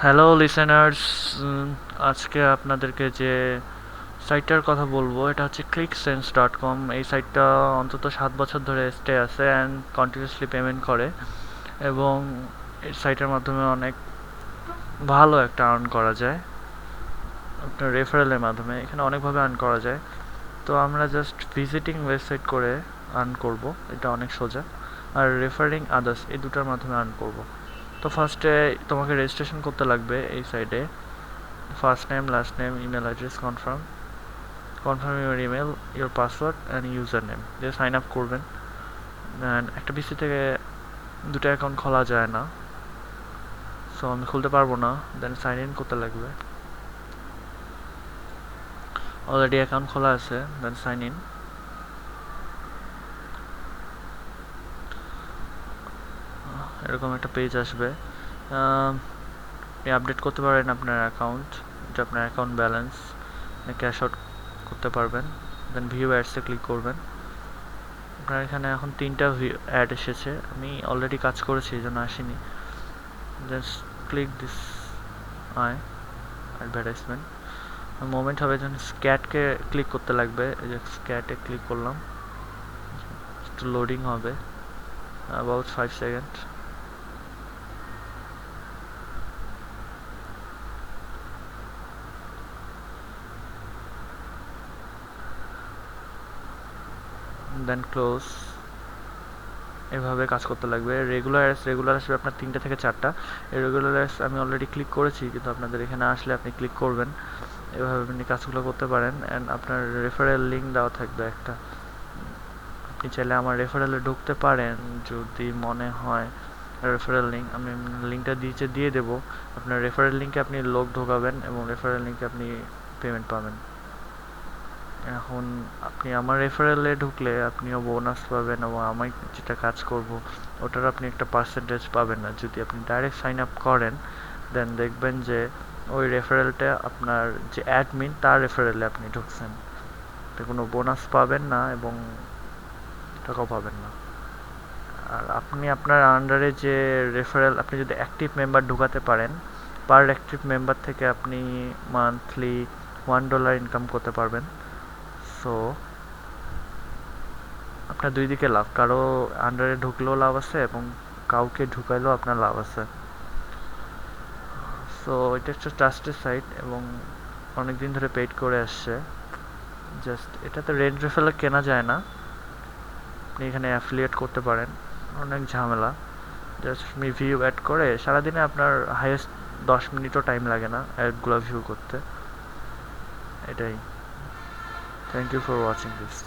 Hello listeners, আজকে আপনাদেরকে যে সাইটটার কথা বলবো এটা হচ্ছে clicksense.com। এই সাইটটা অন্তত 7 বছর ধরে স্টে আছে অ্যান্ড কন্টিনিউয়াসলি পেমেন্ট করে, এবং এই সাইটের মাধ্যমে অনেক ভালো একটা আর্ন করা যায় আপনার রেফারেলের মাধ্যমে। এখানে অনেকভাবে আর্ন করা যায়, তো আমরা জাস্ট ভিজিটিং ওয়েবসাইট করে আর্ন করব, এটা অনেক সোজা। আর রেফারিং আদার্স, এই দুটার মাধ্যমে আর্ন করব। তো ফার্স্টে তোমাকে রেজিস্ট্রেশন করতে লাগবে এই সাইটে। First name, last name, email address, confirm your email, your password and user name দিয়ে সাইন আপ করবেন। অ্যান্ড একটা পিসি থেকে দুটো অ্যাকাউন্ট খোলা যায় না, সো আমি খুলতে পারবো না। দেন সাইন ইন করতে লাগবে। অলরেডি অ্যাকাউন্ট খোলা আছে, দেন সাইন ইন। এরকম একটা পেজ আসবে। আপনি আপডেট করতে পারেন আপনার অ্যাকাউন্ট, এটা আপনার অ্যাকাউন্ট ব্যালেন্স ক্যাশ আউট করতে পারবেন। দেন ভিউ অ্যাডসে ক্লিক করবেন। আপনার এখানে এখন 3টা অ্যাড এসেছে, আমি অলরেডি কাজ করেছি এই জন্য আসেনি। Just click this I advertisement. Moment হবে যখন স্ক্যাটকে ক্লিক করতে লাগবে, এই যে স্ক্যাটে ক্লিক করলাম, একটু লোডিং হবে, অ্যাবাউট 5 সেকেন্ড। Then close. এভাবে কাজ করতে লাগবে। রেগুলার আসবে আপনার 3টা থেকে 4টা। এই রেগুলার আমি অলরেডি ক্লিক করেছি, কিন্তু আপনাদের এখানে আসলে আপনি ক্লিক করবেন। এভাবে আপনি কাজগুলো করতে পারেন। অ্যান্ড আপনার রেফারেল লিঙ্ক দেওয়া থাকবে একটা, আপনি চাইলে আমার রেফারেলে ঢুকতে পারেন যদি মনে হয়। রেফারেল লিঙ্ক আমি লিঙ্কটা দিয়ে দেবো। আপনার রেফারেল লিঙ্কে আপনি লোক ঢোকাবেন এবং রেফারেল লিঙ্কে আপনি পেমেন্ট পাবেন। এখন আপনি আমার রেফারেলে ঢুকলে আপনিও বোনাস পাবেন, এবং আমি যেটা কাজ করব ওটার আপনি একটা পার্সেন্টেজ পাবেন না। যদি আপনি ডাইরেক্ট সাইন আপ করেন, দেন দেখবেন যে ওই রেফারেলটা আপনার যে অ্যাডমিন তার রেফারেলে আপনি ঢুকছেন, তো কোনো বোনাস পাবেন না এবং টাকাও পাবেন না। আর আপনি আপনার আন্ডারে যে রেফারেল, আপনি যদি অ্যাক্টিভ মেম্বার ঢোকাতে পারেন, পার অ্যাক্টিভ মেম্বার থেকে আপনি মান্থলি $1 ইনকাম করতে পারবেন। সো আপনার দুই দিকে লাভ, কারো আন্ডারে ঢুকলেও লাভ আছে এবং কাউকে ঢুকাইলেও আপনার লাভ আছে। সো এটা একটা ট্রাস্টেড সাইট এবং অনেক দিন ধরে পেইড করে আসছে। জাস্ট এটাতে রেড রেফারেল কেনা যায় না, আপনি এখানে অ্যাফিলিয়েট করতে পারেন, অনেক ঝামেলা। জাস্ট আপনি ভিউ অ্যাড করে সারাদিনে আপনার হাইয়েস্ট 10 মিনিটও টাইম লাগে না অ্যাডগুলো ভিউ করতে। এটাই। Thank you for watching this.